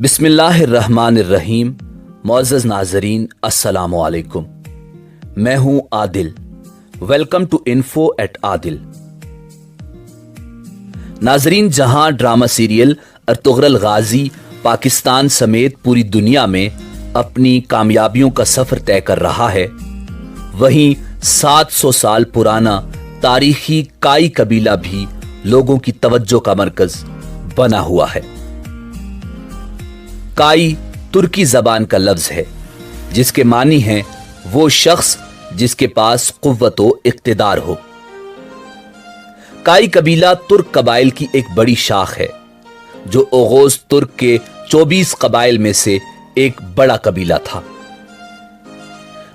بسم اللہ الرحمن الرحیم۔ معزز ناظرین السلام علیکم، میں ہوں عادل۔ ویلکم ٹو انفو ایٹ عادل۔ ناظرین، جہاں drama serial Ertugrul Ghazi Pakistan سمیت پوری دنیا میں اپنی کامیابیوں کا سفر طے کر رہا ہے، وہیں 700 سال پرانا تاریخی کائی قبیلہ بھی لوگوں کی توجہ کا مرکز بنا ہوا ہے۔ کائی ترکی زبان کا لفظ ہے جس کے معنی ہیں وہ شخص جس کے پاس قوت و اقتدار ہو۔ کائی قبیلہ ترک قبائل کی ایک بڑی شاخ ہے جو اوغوز ترک کے 24 قبائل میں سے ایک بڑا قبیلہ تھا۔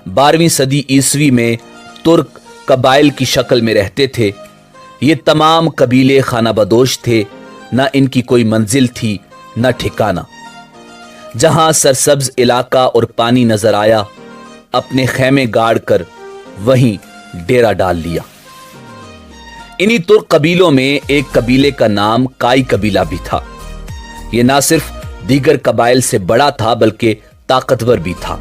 12ویں صدی عیسوی میں ترک قبائل کی شکل میں رہتے تھے۔ یہ تمام قبیلے خانہ بدوش تھے، نہ ان کی کوئی منزل تھی نہ ٹھکانہ۔ جہاں سرسبز علاقہ اور پانی نظر آیا، اپنے خیمے گاڑ کر وہیں ڈیرا ڈال لیا۔ انہی ترک قبیلوں میں ایک قبیلے کا نام کائی قبیلہ بھی تھا۔ یہ نہ صرف دیگر قبائل سے بڑا تھا بلکہ طاقتور بھی تھا،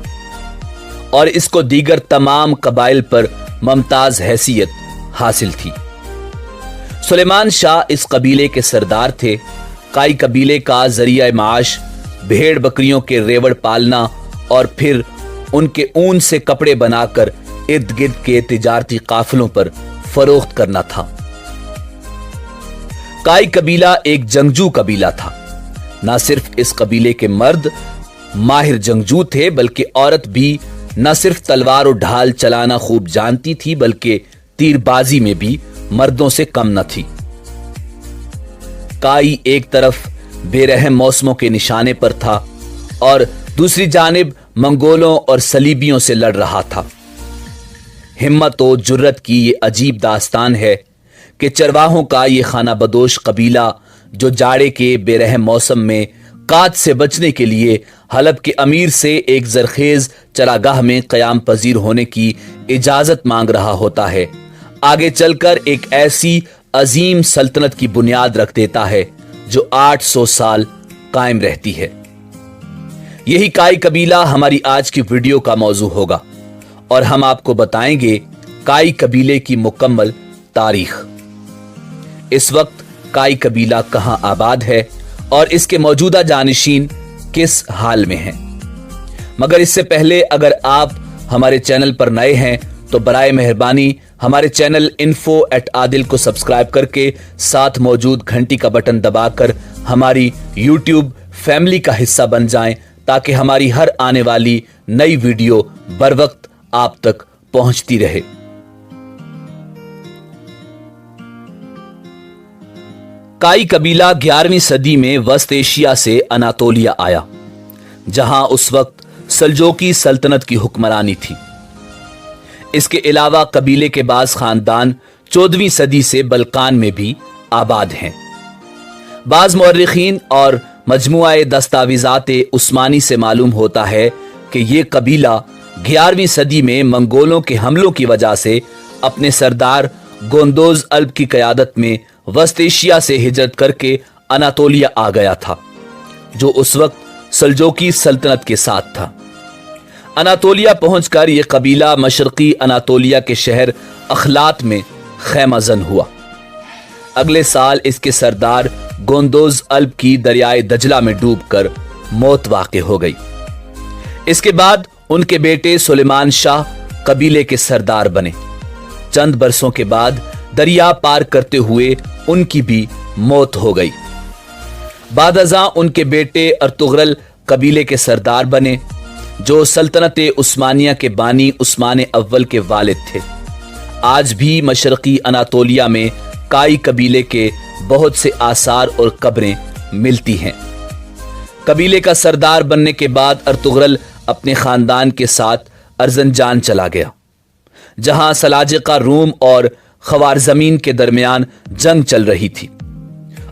اور اس کو دیگر تمام قبائل پر ممتاز حیثیت حاصل تھی۔ سلیمان شاہ اس قبیلے کے سردار تھے۔ کائی قبیلے کا ذریعہ معاش بھیڑ بکریوں کے ریوڑ پالنا اور پھر ان کے اون سے کپڑے بنا کر ارد گرد کے تجارتی قافلوں پر فروخت کرنا تھا۔ کائی قبیلہ ایک جنگجو قبیلہ تھا۔ نہ صرف اس قبیلے کے مرد ماہر جنگجو تھے بلکہ عورت بھی نہ صرف تلوار و ڈھال چلانا خوب جانتی تھی بلکہ تیر بازی میں بھی مردوں سے کم نہ تھی۔ کائی ایک طرف بے رحم موسموں کے نشانے پر تھا اور دوسری جانب منگولوں اور صلیبیوں سے لڑ رہا تھا۔ ہمت و جرت کی یہ عجیب داستان ہے کہ چرواہوں کا یہ خانہ بدوش قبیلہ جو جاڑے کے بے رحم موسم میں قحط سے بچنے کے لیے حلب کے امیر سے ایک زرخیز چراگاہ میں قیام پذیر ہونے کی اجازت مانگ رہا ہوتا ہے، آگے چل کر ایک ایسی عظیم سلطنت کی بنیاد رکھ دیتا ہے جو 800 سال قائم رہتی ہے۔ یہی کائی قبیلہ ہماری آج کی ویڈیو کا موضوع ہوگا اور ہم آپ کو بتائیں گے کائی قبیلے کی مکمل تاریخ۔ اس وقت کائی قبیلہ کہاں آباد ہے اور اس کے موجودہ جانشین کس حال میں ہیں۔ مگر اس سے پہلے اگر آپ ہمارے چینل پر نئے ہیں تو برائے مہربانی ہمارے چینل انفو ایٹ عادل کو سبسکرائب کر کے ساتھ موجود گھنٹی کا بٹن دبا کر ہماری یوٹیوب فیملی کا حصہ بن جائیں تاکہ ہماری ہر آنے والی نئی ویڈیو بر وقت آپ تک پہنچتی رہے۔ کائی قبیلہ 11ویں صدی میں وسط ایشیا سے اناطولیہ آیا، جہاں اس وقت سلجوقی سلطنت کی حکمرانی تھی۔ اس کے علاوہ قبیلے کے بعض خاندان 14ویں صدی سے بلقان میں بھی آباد ہیں۔ بعض مورخین اور مجموعہ دستاویزات عثمانی سے معلوم ہوتا ہے کہ یہ قبیلہ 11ویں صدی میں منگولوں کے حملوں کی وجہ سے اپنے سردار گوندوز الب کی قیادت میں وسط ایشیا سے ہجرت کر کے اناطولیہ آ گیا تھا، جو اس وقت سلجوقی سلطنت کے ساتھ تھا۔ اناطولیہ پہنچ کر یہ قبیلہ مشرقی اناطولیہ کے شہر اخلات میں خیمہ زن ہوا۔ اگلے سال اس کے سردار گوندوز الب کی دریائے دجلہ میں ڈوب کر موت واقع ہو گئی۔ اس کے بعد ان کے بیٹے سلیمان شاہ قبیلے کے سردار بنے۔ چند برسوں کے بعد دریا پار کرتے ہوئے ان کی بھی موت ہو گئی۔ بعد ازاں ان کے بیٹے ارطغرل قبیلے کے سردار بنے جو سلطنت عثمانیہ کے بانی عثمان اول کے والد تھے۔ آج بھی مشرقی اناطولیہ میں کائی قبیلے کے بہت سے آثار اور قبریں ملتی ہیں۔ قبیلے کا سردار بننے کے بعد ارطغرل اپنے خاندان کے ساتھ ارزنجان چلا گیا، جہاں سلاجقہ روم اور خوارزمین کے درمیان جنگ چل رہی تھی۔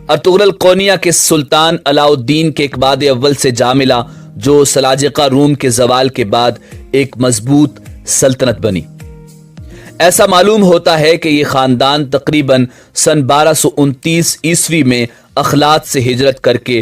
ارطغرل قونیہ کے سلطان علاء الدین کے اقباد اول سے جا ملا، جو سلاجقہ روم کے زوال کے بعد ایک مضبوط سلطنت بنی۔ ایسا معلوم ہوتا ہے کہ یہ خاندان تقریباً سن 1229 عیسوی میں اخلات سے ہجرت کر کے